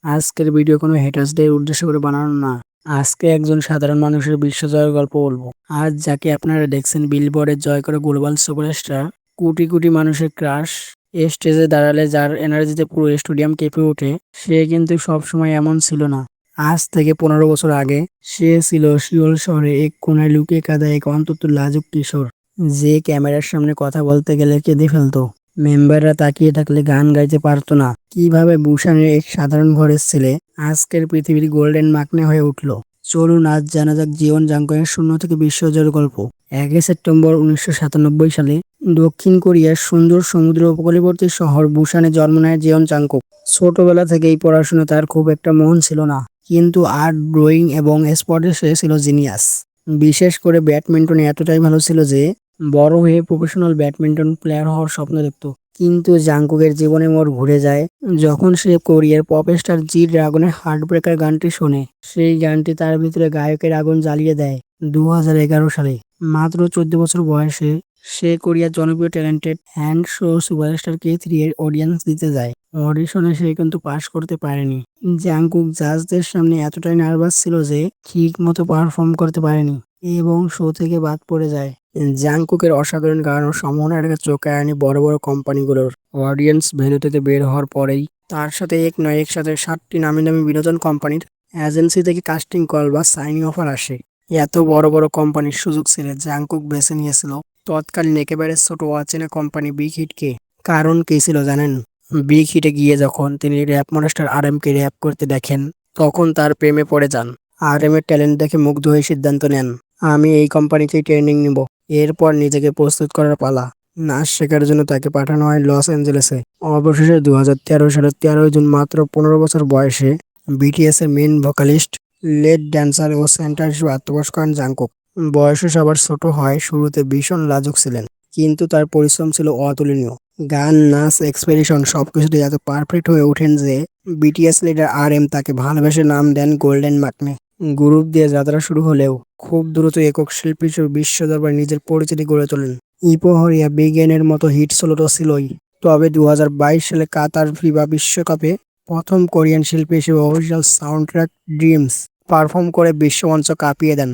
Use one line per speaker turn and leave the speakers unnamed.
আজকের ভিডিও কোনো হেটার্সদের উদ্দেশ্য করে বানানো না। আজকে একজন সাধারণ মানুষের বিশ্বজয়ের গল্প বলবো। আজ যাকে আপনারা দেখছেন বিলবোর্ডে জয় করে গ্লোবাল সুপারস্টার, কোটি কোটি মানুষের ক্রাশ, স্টেজে দাঁড়ালে যার এনার্জিতে পুরো স্টেডিয়াম কেঁপে ওঠে, সে কিন্তু সবসময় এমন ছিল না। আজ থেকে 15 বছর আগে সে ছিল সিওল শহরে এক কোনায় লুকিয়ে কাঁদা এক অন্তত লাজুক কিশোর, যে ক্যামেরার সামনে কথা বলতে গেলে কেঁদে ফেলতো। মেম্বাররা তাকিয়ে থাকলে গান গাইতে পারতো না। কিভাবে বুসানের এক সাধারণ ঘরের ছেলে আজকের পৃথিবীর গোল্ডেন মাকনে হয়ে উঠল। চলুন আজ জানা যাক জীবন জাঙ্কুকের শূন্য থেকে বিশ্বজয়ের গল্প। 1 সেপ্টেম্বর 1997 সালে দক্ষিণ কোরিয়ার সুন্দর সমুদ্র উপকূলবর্তী শহর বুসানে জন্ম নেয় জিয়ন জাঙ্কুক। ছোটবেলা থেকেই পড়াশোনা তার খুব একটা মন ছিল না, কিন্তু আর্ট, ড্রয়িং এবং স্পোর্টে সে ছিল জিনিয়াস। বিশেষ করে ব্যাডমিন্টনে এতটাই ভালো ছিল যে বড় হয়ে প্রফেশনাল ব্যাডমিন্টন প্লেয়ার হওয়ার স্বপ্ন দেখত। কিন্তু জাঙ্কুকের জীবনে মোড় ঘুরে যায় যখন সে কোরিয়ার পপ স্টার জি ড্রাগনের হার্ট ব্রেকার গানটি শোনে। সেই গানটি তার ভিতরে গায়কের আগুন জ্বালিয়ে দেয়। 2011 সালে মাত্র 14 বছর বয়সে সে কোরিয়ার জনপ্রিয় talented hand show superstar K3 এর অডিয়েন্স দিতে যায়। অডিশনে সে কিন্তু পাশ করতে পারেনি। জাঙ্কুক জাজদের সামনে এতটাই নার্ভাস ছিল যে ঠিক মতো পারফর্ম করতে পারেনি এবং শো থেকে বাদ পড়ে যায়। জাংকুকের অসাধারণ গান ও সম্ভাবনার চোখে আয়নি বড় বড় কোম্পানিগুলোর। অডিয়েন্স ভেন্যু বের হওয়ার পরেই তার সাথে এক নয় একসাথে 7টি নামি দামি বিনোদন কোম্পানির এজেন্সি থেকে কাস্টিং কল বা সাইনিং অফার আসে। এত বড় বড় কোম্পানির সুযোগ ছেড়ে জাংকুক বেছে নিয়েছিল তৎকালীন একেবারে ছোট অচেনা কোম্পানি বিগ হিটকে। কারণ কি ছিল জানেন? বিগ হিটে গিয়ে যখন তিনি র্যাপ মনস্টার RM কে র্যাপ করতে দেখেন, তখন তার প্রেমে পড়ে যান। RM এর ট্যালেন্ট দেখে মুগ্ধ হয়ে সিদ্ধান্ত নেন, আমি এই কোম্পানিতেই ট্রেনিং নিব। এরপর নিজেকে প্রস্তুত করার পালা। নাচ শেখার জন্য তাকে পাঠানো হয় লস অ্যাঞ্জেলেসে। অবশেষে 2013 সালের 13 জুন মাত্র 15 বছর বয়সে BTS এর মেন ভোকালিস্ট, লেড ড্যান্সার ও সেন্টার হিসেবে আত্মপ্রকাশ করেন জাংকুক। বয়সে সবার ছোট হয়, শুরুতে ভীষণ লাজুক ছিলেন, কিন্তু তার পরিশ্রম ছিল অতুলনীয়। গান, নাচ, এক্সপ্রেশন সবকিছুতে এত পারফেক্ট হয়ে ওঠেন যে BTS লিডার RM তাকে ভালোবেসে নাম দেন গোল্ডেন মাকনে। গ্রুপ দিয়ে যাত্রা শুরু হলেও খুব দ্রুত একক শিল্পী হিসেবে বিশ্ব দরবারে নিজের পরিচিতি গড়ে তোলেন। ইপোহরিয়া, বিগেনের মতো হিট সোলো তো ছিলই, তবে 2022 সালে কাতার ফিফা বিশ্বকাপে প্রথম কোরিয়ান শিল্পী হিসেবে অফিসিয়াল সাউন্ডট্র্যাক ড্রিমস পারফর্ম করে বিশ্বমঞ্চ কাঁপিয়ে দেন।